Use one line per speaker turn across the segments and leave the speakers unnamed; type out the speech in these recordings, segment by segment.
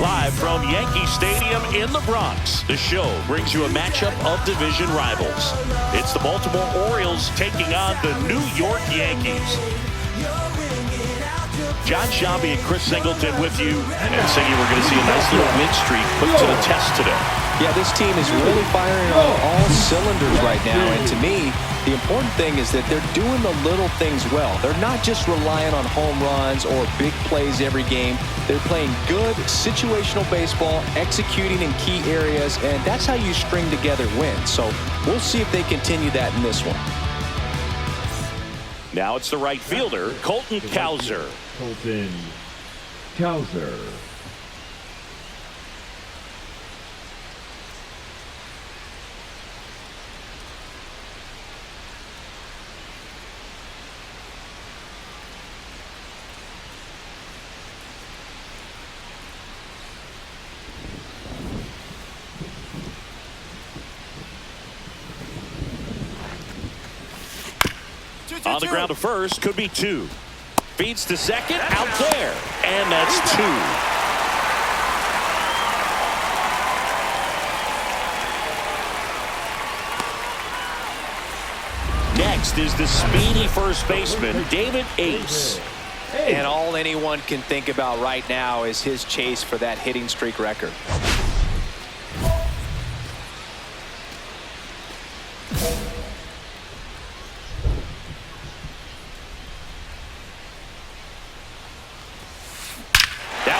Live from Yankee Stadium in the Bronx, the show brings you a matchup of division rivals. It's the Baltimore Orioles taking on the New York Yankees. John Shambi and Chris Singleton with you. And Singy, we're going to see a nice little win streak put to the test today.
Yeah, this team is really firing on all cylinders right now. And to me, the important thing is that they're doing the little things well. They're not just relying on home runs or big plays every game. They're playing good situational baseball, executing in key areas, and that's how you string together wins. So we'll see if they continue that in this one.
Now it's the right fielder, Colton Cowser.
Colton Cowser.
On the ground to first, could be two. Feeds to second, out there. And that's two. Next is the speedy first baseman, David Ace.
And all anyone can think about right now is his chase for that hitting streak record.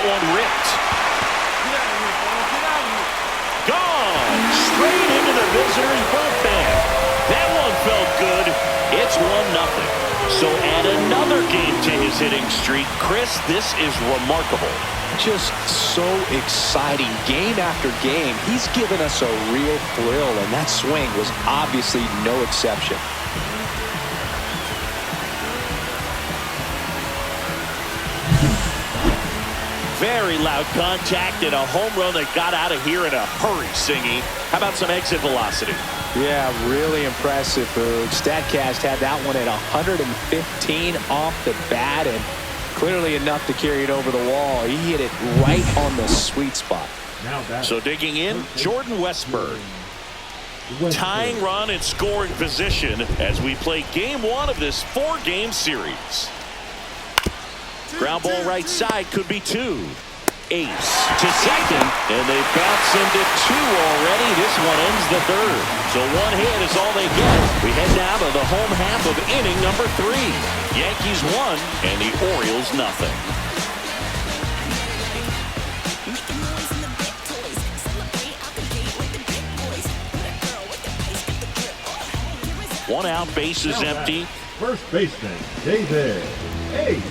One ripped. Gone straight into the visitor's bullpen. That one felt good. It's 1-0. So add another game to his hitting streak. Chris, this is remarkable.
Just so exciting game after game. He's given us a real thrill, and that swing was obviously no exception.
Very loud contact and a home run that got out of here in a hurry, Singy. How about some exit velocity?
Yeah, really impressive. StatCast had that one at 115 off the bat, and clearly enough to carry it over the wall. He hit it right on the sweet spot.
So digging in, Jordan Westburg. Tying run and scoring position as we play game one of this 4-game series. Ground ball right side, could be two. Ace to second, and they bounce into two already. This one ends the third. So one hit is all they get. We head now to the home half of inning number 3. Yankees 1 and the Orioles 0. One out, base is empty.
First baseman, David Ace.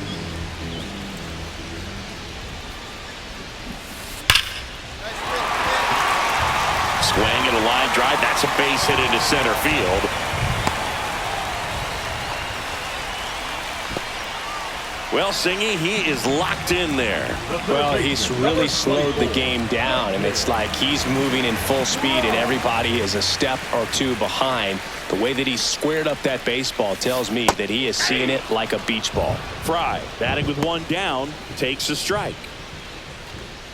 Swing and a line drive. That's a base hit into center field. Well, Singy, he is locked in there.
Well, he's really slowed the game down, and it's like he's moving in full speed, and everybody is a step or two behind. The way that he squared up that baseball tells me that he is seeing it like a beach ball.
Fry, batting with one down, takes a strike.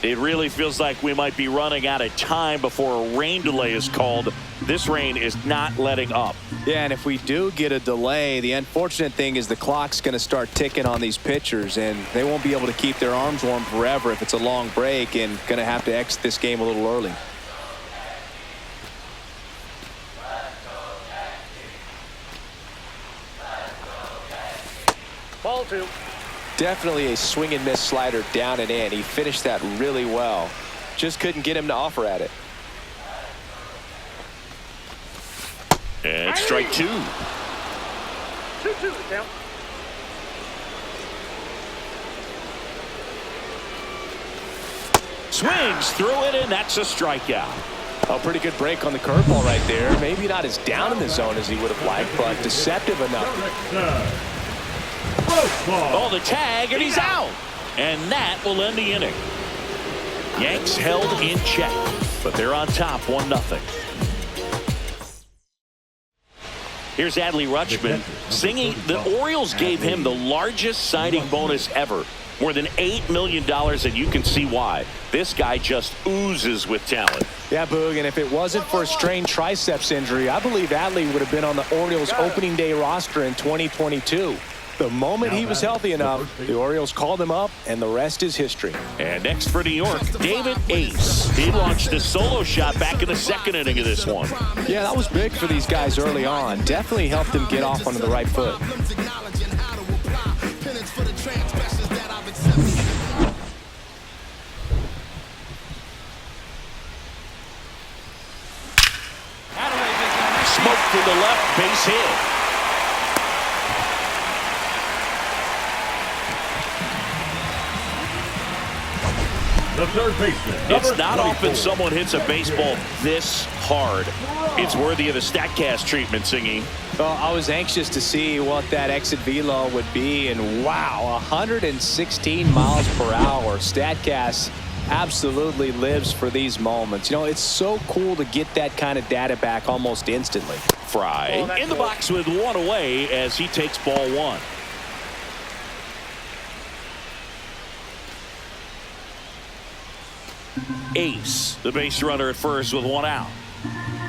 It really feels like we might be running out of time before a rain delay is called. This rain is not letting up.
Yeah, and if we do get a delay, the unfortunate thing is the clock's going to start ticking on these pitchers, and they won't be able to keep their arms warm forever if it's a long break, and going to have to exit this game a little early.
Ball 2.
Definitely a swing and miss slider down and in. He finished that really well. Just couldn't get him to offer at it.
And strike 2.
2-2 now.
Swings through it, and that's a strikeout.
A pretty good break on the curveball right there. Maybe not as down in the zone as he would have liked, but deceptive enough.
Oh, the tag, and he's out. And that will end the inning. Yanks held in check, but they're on top 1-0. Here's Adley Rutschman singing. The Orioles gave him the largest signing bonus ever, more than $8 million, and you can see why. This guy just oozes with talent.
Yeah, Boog, and if it wasn't for a strained triceps injury, I believe Adley would have been on the Orioles opening day roster in 2022. The moment he was healthy enough, the Orioles called him up, and the rest is history.
And next for New York, David Ace. He launched a solo shot back in the second inning of this one.
Yeah, that was big for these guys early on. Definitely helped them get off onto the right foot.
Smoked to the left, base hit.
The third baseman.
It's not often someone hits a baseball this hard. It's worthy of the StatCast treatment, Singy.
Well, I was anxious to see what that exit velo would be, and wow, 116 miles per hour. StatCast absolutely lives for these moments. You know, it's so cool to get that kind of data back almost instantly.
Fry in the box with one away as he takes ball one. Ace, the base runner at first with one out.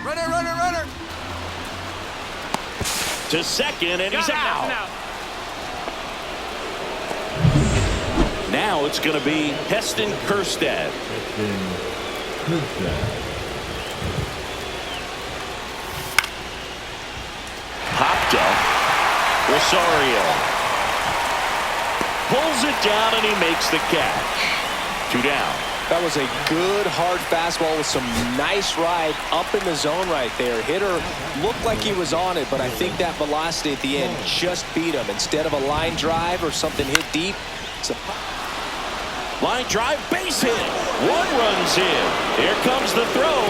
Runner.
To second, and he's out. Now it's going to be Heston Kjerstad. Popped up. Rosario pulls it down, and he makes the catch. 2 down.
That was a good hard fastball with some nice ride up in the zone right there. Hitter looked like he was on it, but I think that velocity at the end just beat him. Instead of a line drive or something hit deep, it's a
line drive, base hit. One runs in. Here comes the throw.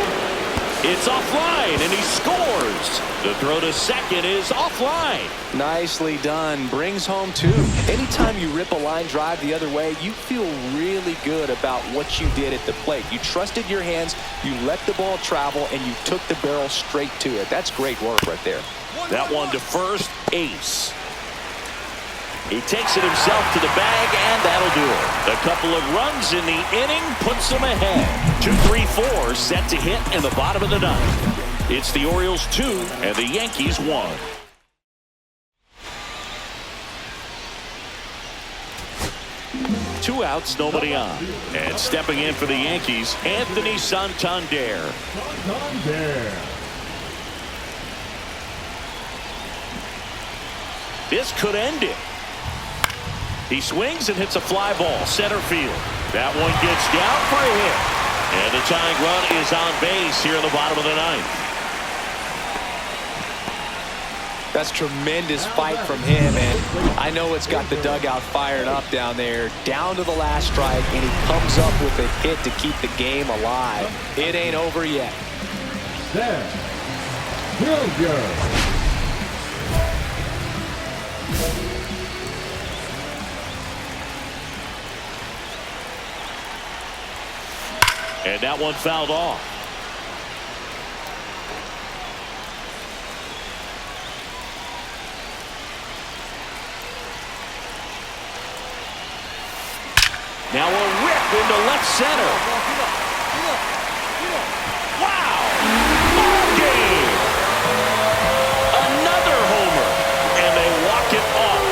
It's offline, and he scores. The throw to second is offline.
Nicely done. Brings home 2. Anytime you rip a line drive the other way, you feel really good about what you did at the plate. You trusted your hands, you let the ball travel, and you took the barrel straight to it. That's great work right there.
That one to first, Ace. He takes it himself to the bag, and that'll do it. A couple of runs in the inning puts them ahead. 2-3-4 set to hit in the bottom of the ninth. It's the Orioles 2 and the Yankees 1. Two outs, nobody on. And stepping in for the Yankees, Anthony Santander. This could end it. He swings and hits a fly ball center field. That one gets down for a hit. And the tying run is on base here in the bottom of the ninth.
That's tremendous fight from him, and I know it's got the dugout fired up down there. Down to the last strike, and he comes up with a hit to keep the game alive. It ain't over yet.
And that one fouled off. Now a rip into left center. Wow! Ball game! Another homer, and they walk it off.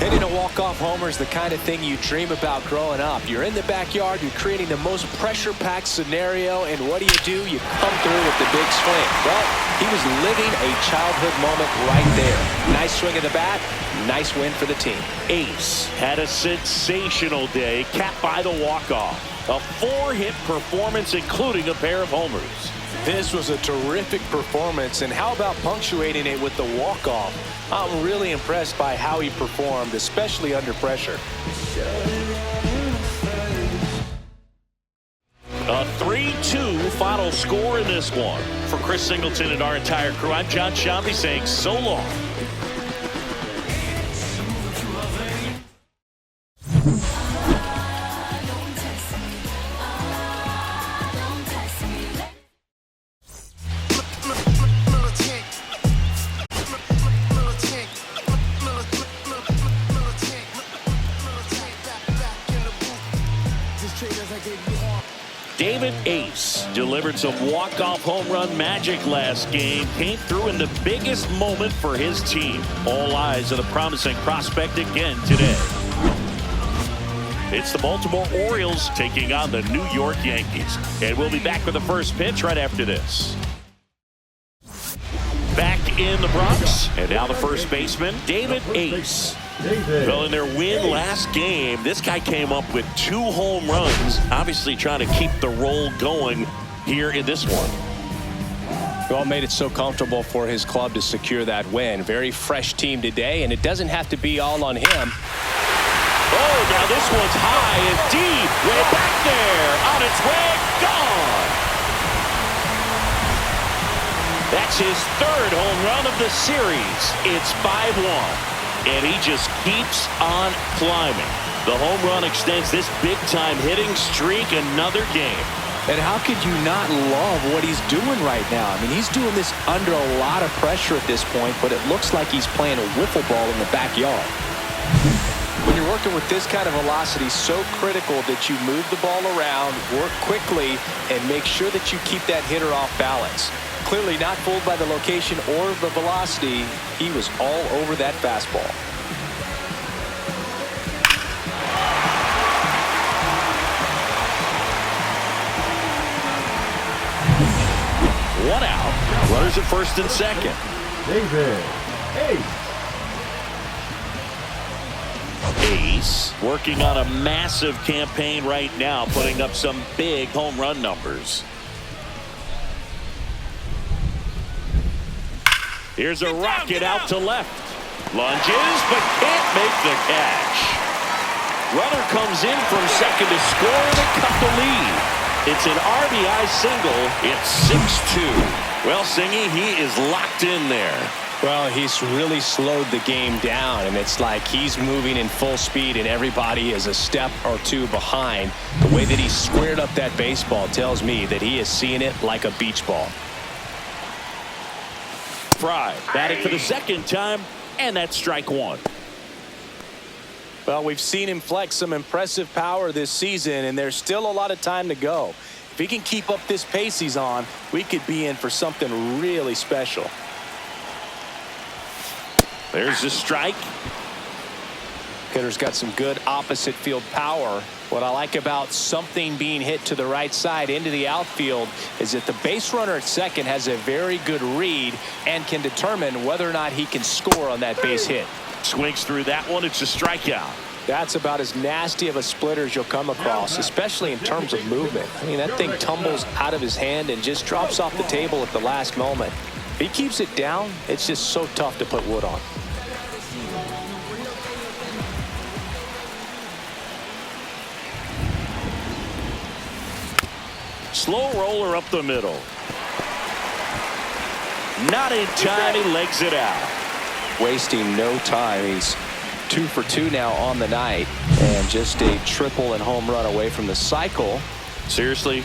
Hitting a walk-off homer is the kind of thing you dream about growing up. You're in the backyard, you're creating the most pressure-packed scenario, and what do? You come through with the big swing. Well, he was living a childhood moment right there. Nice swing of the bat, nice win for the team.
Ace had a sensational day, capped by the walk-off. A 4-hit performance, including a pair of homers.
This was a terrific performance, and how about punctuating it with the walk-off? I'm really impressed by how he performed, especially under pressure.
A 3-2 final score in this one. For Chris Singleton and our entire crew, I'm John Shambi saying so long. David Ace delivered some walk-off home run magic last game. Came through in the biggest moment for his team. All eyes on the promising prospect again today. It's the Baltimore Orioles taking on the New York Yankees. And we'll be back with the first pitch right after this. Back in the Bronx. And now the first baseman, David Ace. Well, in their win last game, this guy came up with 2 home runs, obviously trying to keep the roll going here in this one.
Well, made it so comfortable for his club to secure that win. Very fresh team today, and it doesn't have to be all on him.
Oh, now this one's high and deep, way back there, on its way, gone. That's his 3rd home run of the series. It's 5-1. And he just keeps on climbing. The home run extends this big-time hitting streak another game.
And how could you not love what he's doing right now? I mean, he's doing this under a lot of pressure at this point, but it looks like he's playing a wiffle ball in the backyard. When you're working with this kind of velocity, so critical that you move the ball around, work quickly, and make sure that you keep that hitter off balance. Clearly not fooled by the location or the velocity. He was all over that fastball.
One out. Runners at first and second.
David
Ace working on a massive campaign right now, putting up some big home run numbers. Here's a rocket out to left. Lunges, but can't make the catch. Runner comes in from second to score, and they cut the lead. It's an RBI single. It's 6-2. Well, Singy, he is locked in there.
Well, he's really slowed the game down, and it's like he's moving in full speed, and everybody is a step or 2 behind. The way that he squared up that baseball tells me that he is seeing it like a beach ball.
Fry batting for the 2nd time, and that's strike 1.
Well, we've seen him flex some impressive power this season, and there's still a lot of time to go. If he can keep up this pace he's on, we could be in for something really special.
There's the strike.
Hitter's got some good opposite field power. What I like about something being hit to the right side into the outfield is that the base runner at second has a very good read and can determine whether or not he can score on that base hit.
Swings through that one. It's a strikeout.
That's about as nasty of a splitter as you'll come across, especially in terms of movement. I mean, that thing tumbles out of his hand and just drops off the table at the last moment. If he keeps it down, it's just so tough to put wood on.
Slow roller up the middle. Not in time. He legs it out.
Wasting no time. He's 2 for 2 now on the night, and just a triple and home run away from the cycle.
Seriously,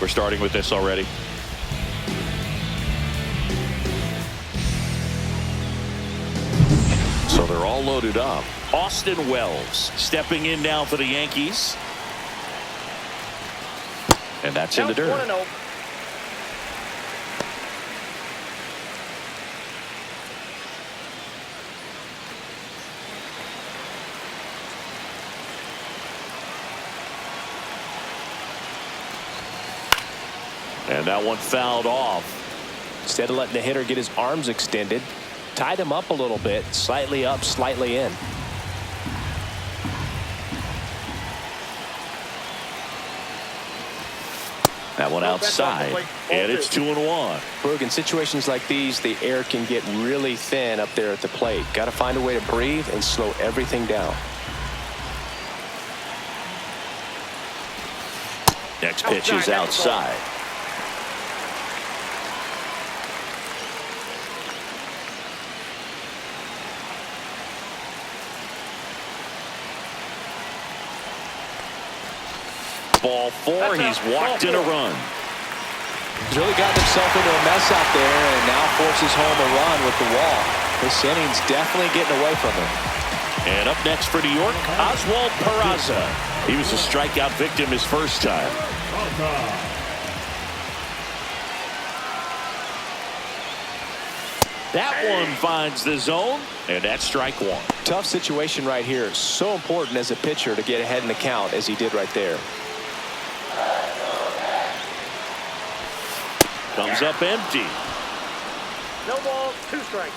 we're starting with this already. So they're all loaded up. Austin Wells stepping in now for the Yankees. And that's in the dirt.
1-0.
And that one fouled off.
Instead of letting the hitter get his arms extended, tied him up a little bit, slightly up, slightly in.
That one outside, and it's 2-1.
Boog, in situations like these, the air can get really thin up there at the plate. Got to find a way to breathe and slow everything down.
Next pitch is outside. ball 4. He's walked in a run.
He's really gotten himself into a mess out there and now forces home a run with the wall. This inning's definitely getting away from him.
And up next for New York, Oswald Peraza. He was a strikeout victim his first time. That one finds the zone, and that's strike 1.
Tough situation right here. So important as a pitcher to get ahead in the count as he did right there.
Comes up empty.
No balls, 2 strikes.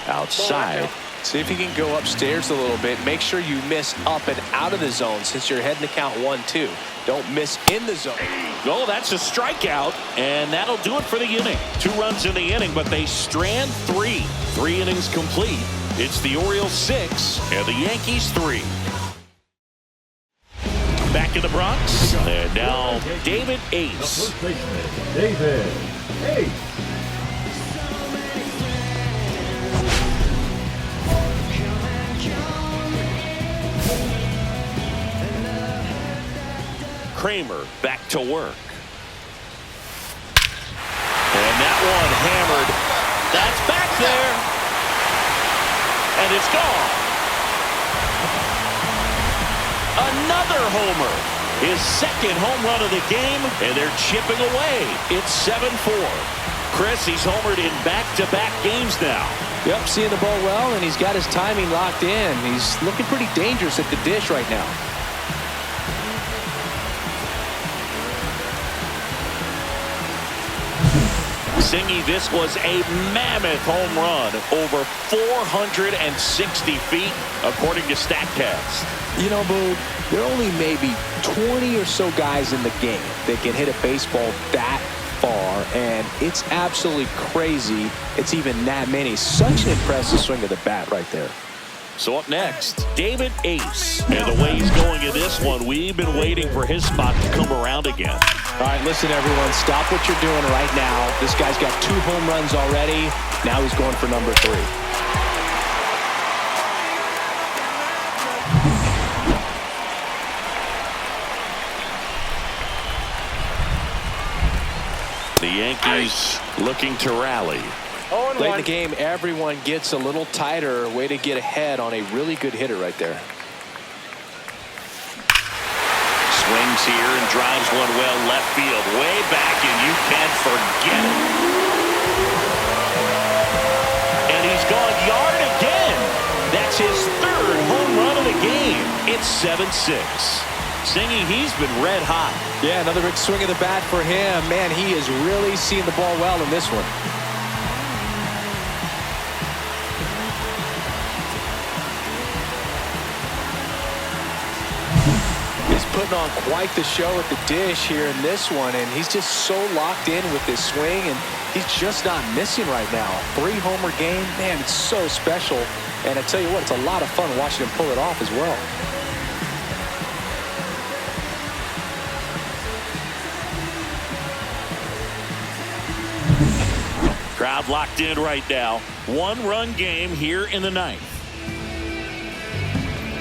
Outside.
See if you can go upstairs a little bit. Make sure you miss up and out of the zone since you're heading to count 1-2. Don't miss in the zone.
Oh, that's a strikeout, and that'll do it for the inning. 2 runs in the inning, but they strand 3. 3 innings complete. It's the Orioles 6 and the Yankees 3. Back in the Bronx, and now David Ace.
First baseman, David Ace.
Kramer back to work. And that one hammered. That's back there. And it's gone. Another homer. His second home run of the game, and they're chipping away. It's 7-4. Chris, he's homered in back-to-back games now.
Yep, seeing the ball well, and he's got his timing locked in. He's looking pretty dangerous at the dish right now.
Singy, this was a mammoth home run, over 460 feet, according to StatCast.
You know, Boog, there are only maybe 20 or so guys in the game that can hit a baseball that far, and it's absolutely crazy it's even that many. Such an impressive swing of the bat right there.
So up next, David Ace. And the way he's going in this one, we've been waiting for his spot to come around again.
All right, listen, everyone. Stop what you're doing right now. This guy's got 2 home runs already. Now he's going for number 3.
The Yankees looking to rally.
Late in the game, everyone gets a little tighter. Way to get ahead on a really good hitter right there.
Swings here and drives one well left field. Way back, and you can't forget it. And he's gone yard again. That's his 3rd home run of the game. It's 7-6. Singy, he's been red hot.
Yeah, another big swing of the bat for him. Man, he is really seeing the ball well in this one. He's putting on quite the show at the dish here in this one, and he's just so locked in with this swing, and he's just not missing right now. 3-homer game, man, it's so special. And I tell you what, it's a lot of fun watching him pull it off as well.
Crowd locked in right now. 1-run game here in the 9th.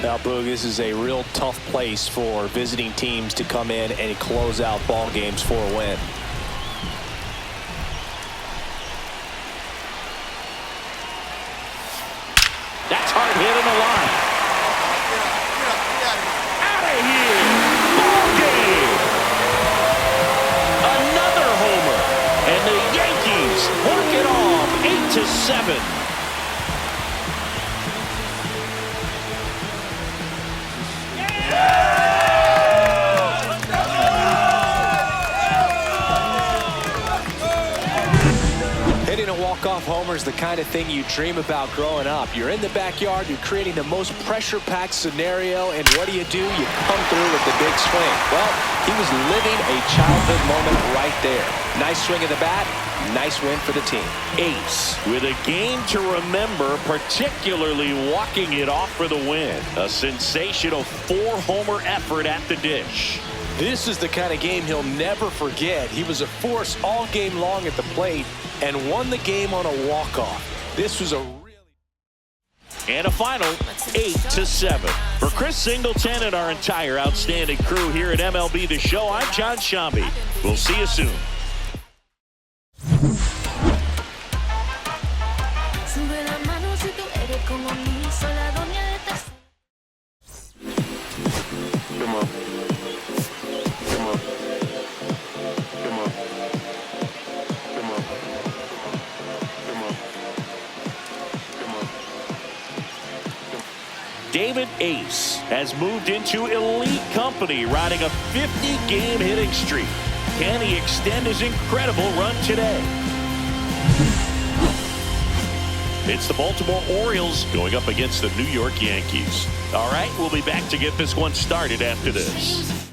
Now, Boog, this is a real tough place for visiting teams to come in and close out ball games for a win.
That's hard hit in the line. Out of here. Ball game. Another homer. And the Yankees work it off 8-7.
Hitting a walk-off homer is the kind of thing you dream about growing up. You're in the backyard, you're creating the most pressure-packed scenario, and what do? You come through with the big swing. Well, he was living a childhood moment right there. Nice swing of the bat, nice win for the team.
Ace with a game to remember, particularly walking it off for the win. A sensational 4-homer effort at the dish.
This is the kind of game he'll never forget. He was a force all game long at the plate and won the game on a walk-off. This was a really...
And a final 8-7. For Chris Singleton and our entire outstanding crew here at MLB The Show, I'm John Shambi. We'll see you soon. David Ace has moved into elite company, riding a 50-game hitting streak. Can he extend his incredible run today? It's the Baltimore Orioles going up against the New York Yankees. All right, we'll be back to get this one started after this.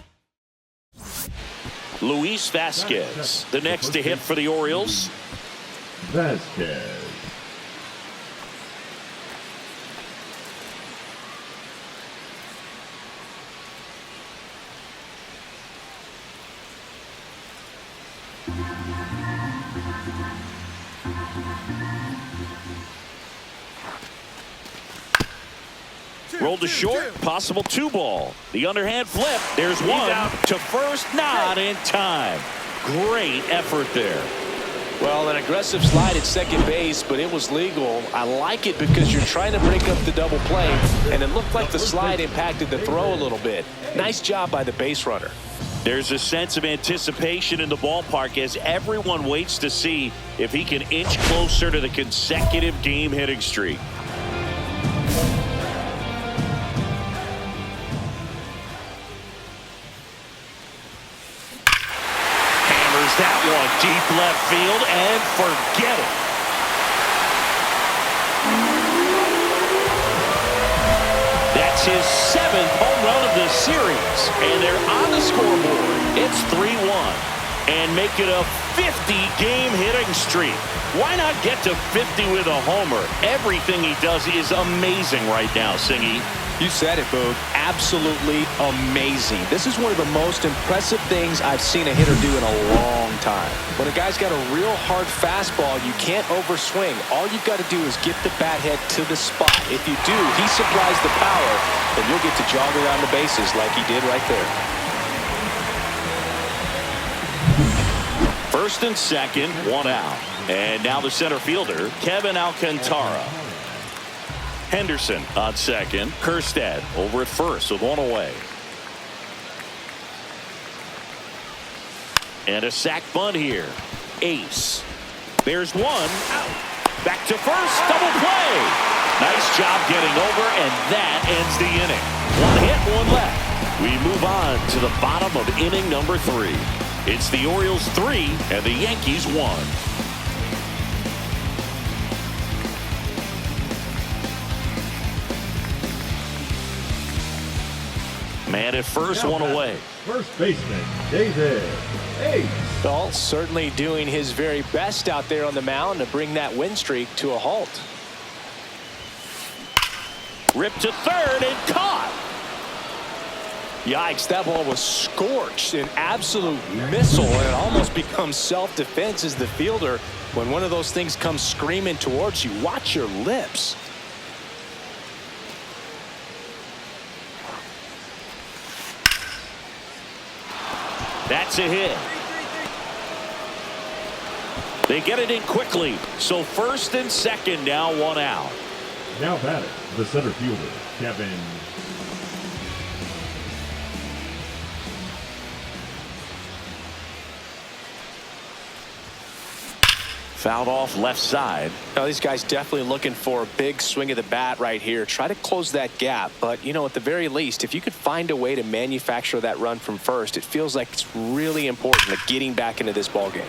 Luis Vasquez, the next to hit for the Orioles.
Vasquez.
Rolled to short, possible 2-ball. The underhand flip. There's one to first, not in time. Great effort there.
Well, an aggressive slide at second base, but it was legal. I like it because you're trying to break up the double play, and it looked like the slide impacted the throw a little bit. Nice job by the base runner.
There's a sense of anticipation in the ballpark as everyone waits to see if he can inch closer to the consecutive game hitting streak. That one deep left field, and forget it. That's his 7th home run of this series, and they're on the scoreboard. It's 3-1, and make it a 50-game hitting streak. Why not get to 50 with a homer? Everything he does is amazing right now, Singy.
You said it, Boog. Absolutely amazing. This is one of the most impressive things I've seen a hitter do in a long time. When a guy's got a real hard fastball, you can't overswing. All you've got to do is get the bat head to the spot. If you do, he supplies the power, and you'll get to jog around the bases like he did right there.
First and second, one out. And now the center fielder, Kevin Alcantara. Henderson on second. Kerstad over at first with one away. And a sac bunt here. Ace. There's one out. Back to first. Double play. Nice job getting over, and that ends the inning. One hit, one left. We move on to the bottom of inning number 3. It's the Orioles 3 and the Yankees 1. Man at first, one away.
First baseman, David Ace.
Well, certainly doing his very best out there on the mound to bring that win streak to a halt.
Ripped to third and caught.
Yikes, that ball was scorched, an absolute missile, and it almost becomes self-defense as the fielder. When one of those things comes screaming towards you, watch your lips.
That's a hit. They get it in quickly. So first and second, now one out.
Now batting, the center fielder, Kevin.
Fouled off left side.
Now, these guys definitely looking for a big swing of the bat right here. Try to close that gap. But, you know, at the very least, if you could find a way to manufacture that run from first, it feels like it's really important to getting back into this ball game.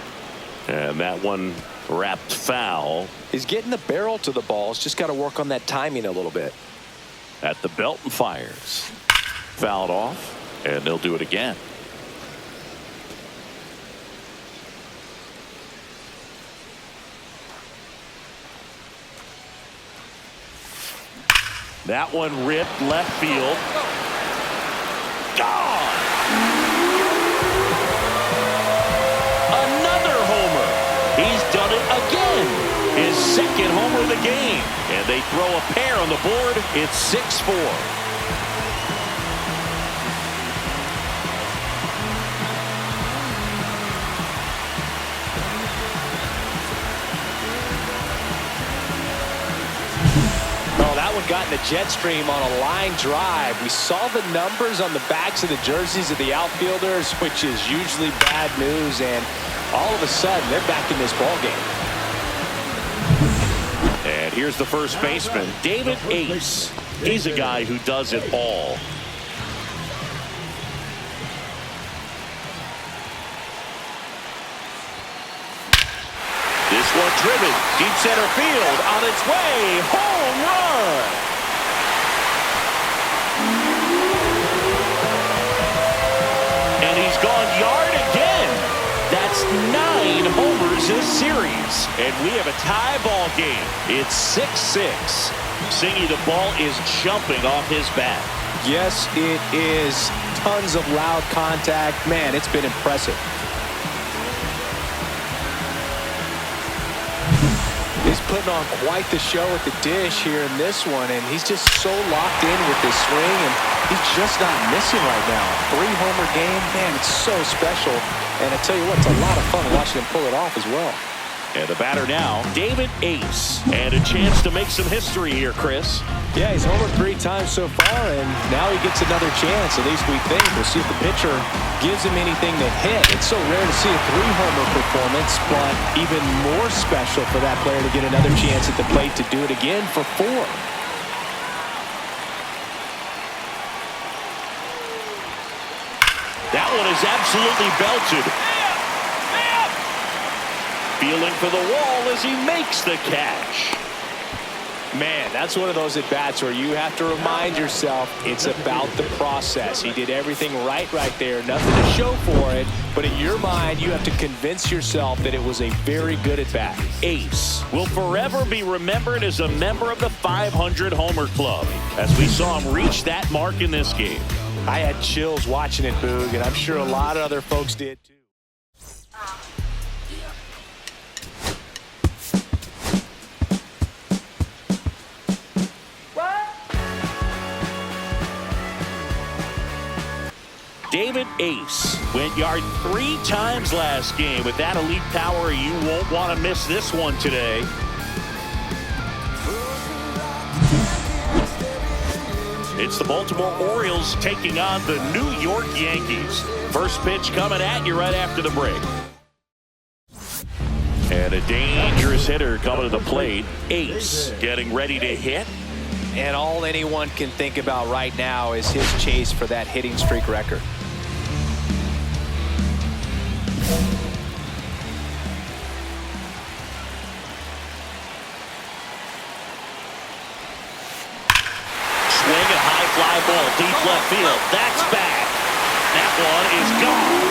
And that one wrapped foul.
He's getting the barrel to the ball. He's just got to work on that timing a little bit.
At the belt and fires. Fouled off, and they'll do it again. That one ripped left field. Gone! Another homer. He's done it again. his second homer of the game. And they throw a pair on the board. It's 6-4.
Got in the jet stream on a line drive. We saw the numbers on the backs of the jerseys of the outfielders, which is usually bad news, and all of a sudden they're back in this ball game.
And here's the first baseman, David Ace. He's a guy who does it all. This one driven deep center field, on its way, home run. And he's gone yard again. That's 9 homers this series. And we have a tie ball game. It's 6-6. Singy, the ball is jumping off his bat.
Yes, it is. Tons of loud contact. Man, it's been impressive. He's putting on quite the show at the dish here in this one, and he's just so locked in with this swing, and he's just not missing right now. 3-homer game, man, it's so special. And I tell you what, it's a lot of fun watching him pull it off as well.
And the batter now, David Ace. And a chance to make some history here, Chris.
Yeah, he's homered 3 times so far, and now he gets another chance, at least we think. We'll see if the pitcher gives him anything to hit. It's so rare to see a 3-homer performance, but even more special for that player to get another chance at the plate to do it again for 4.
That one is absolutely belted. Feeling for the wall as he makes the catch.
Man, that's one of those at-bats where you have to remind yourself it's about the process. He did everything right there. Nothing to show for it, but in your mind, you have to convince yourself that it was a very good at-bat.
Ace will forever be remembered as a member of the 500 homer club, as we saw him reach that mark in this game.
I had chills watching it, Boog, and I'm sure a lot of other folks did too.
David Ace went yard 3 times last game. With that elite power, you won't want to miss this one today. It's the Baltimore Orioles taking on the New York Yankees. First pitch coming at you right after the break. And a dangerous hitter coming to the plate. Ace getting ready to hit.
And all anyone can think about right now is his chase for that hitting streak record.
Swing a high fly ball, deep left field. That's back. That one is gone.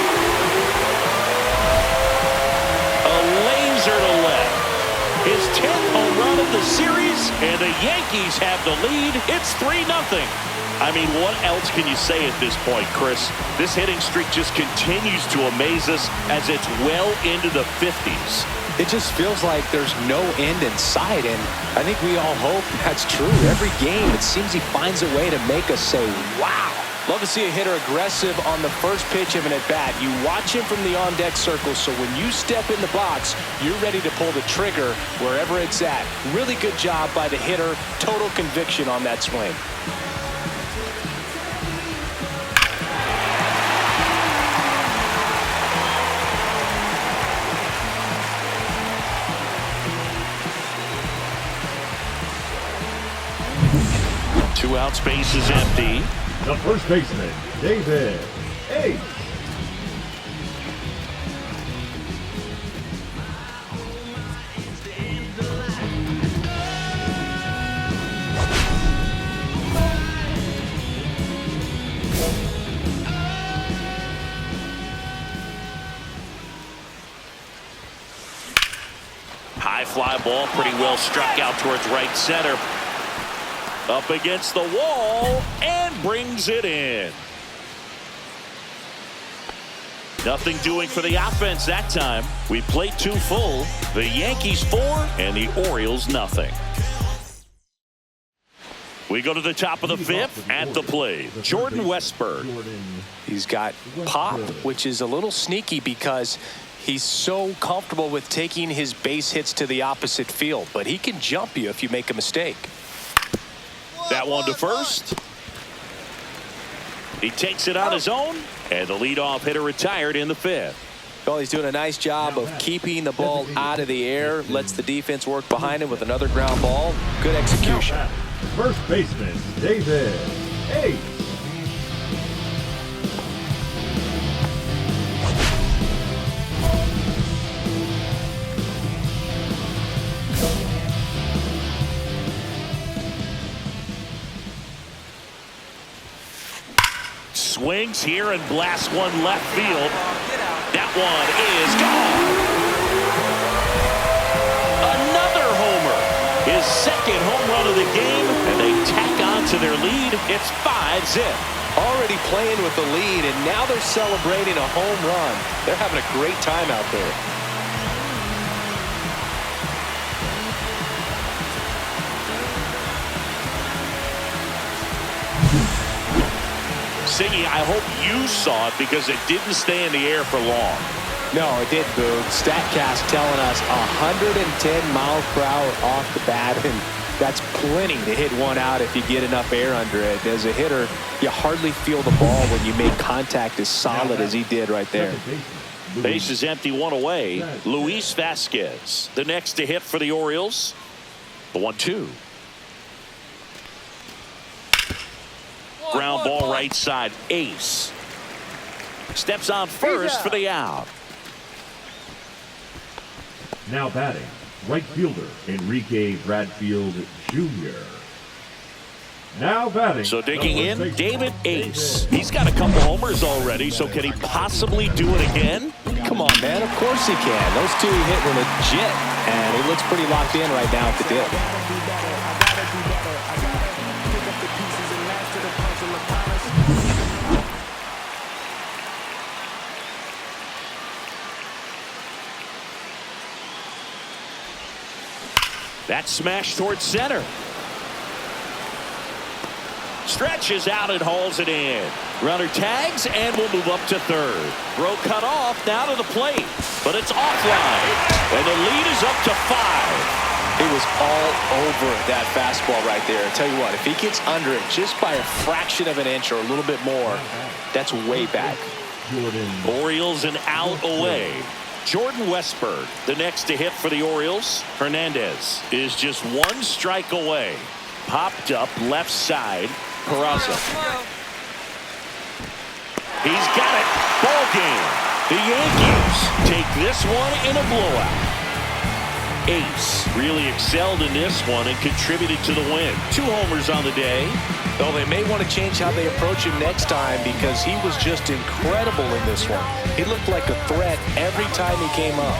A laser to left. His 10th home run of the series, and the Yankees have the lead. It's 3-0. I mean, what else can you say at this point, Chris? This hitting streak just continues to amaze us as it's well into the 50s.
It just feels like there's no end in sight, and I think we all hope that's true. Every game, it seems he finds a way to make us say, wow. Love to see a hitter aggressive on the first pitch of an at-bat. You watch him from the on-deck circle, so when you step in the box, you're ready to pull the trigger wherever it's at. Really good job by the hitter. Total conviction on that swing.
Two out, space is empty.
The first baseman, David Ace.
High fly ball, pretty well struck out towards right center. Up against the wall and brings it in. Nothing doing for the offense that time. We played 2 full. The Yankees 4 and the Orioles nothing. We go to the top of the 5th. At the plate, Jordan Westberg.
He's got pop, which is a little sneaky because he's so comfortable with taking his base hits to the opposite field, but he can jump you if you make a mistake.
That one to first. He takes it on his own, and the leadoff hitter retired in the 5th.
Well, he's doing a nice job of keeping the ball out of the air, lets the defense work behind him with another ground ball. Good execution.
First baseman, David Ace.
Swings here and blasts one left field. That one is gone. Another homer. His second home run of the game, and they tack on to their lead. It's 5-zip.
Already playing with the lead, and now they're celebrating a home run. They're having a great time out there.
Siggy, I hope you saw it because it didn't stay in the air for long.
No, it did, Boog. StatCast telling us 110 miles per hour off the bat, and that's plenty to hit one out if you get enough air under it. As a hitter, you hardly feel the ball when you make contact as solid as he did right there.
Base is empty, 1 away. Luis Vasquez, the next to hit for the Orioles. The 1-2. Ground ball right side. Ace steps on first for the out.
Now batting, right fielder Enrique Bradfield Jr. Now batting.
So digging in, David Ace. He's got a couple homers already, so can he possibly do it again?
Come on, man. Of course he can. Those 2 he hit were legit, and he looks pretty locked in right now at the dip.
That smash towards center. Stretches out and hauls it in. Runner tags and will move up to third. Throw cut off, now to the plate, but it's offline, and the lead is up to 5.
It was all over that fastball right there. I tell you what, if he gets under it just by a fraction of an inch or a little bit more, that's way back.
Orioles an out away. Jordan Westberg, the next to hit for the Orioles. Hernandez is just 1 strike away. Popped up left side. Peraza. He's got it. Ball game. The Yankees take this one in a blowout. Ace really excelled in this one and contributed to the win. 2 homers on the day.
Though they may want to change how they approach him next time because he was just incredible in this one. He looked like a threat every time he came up.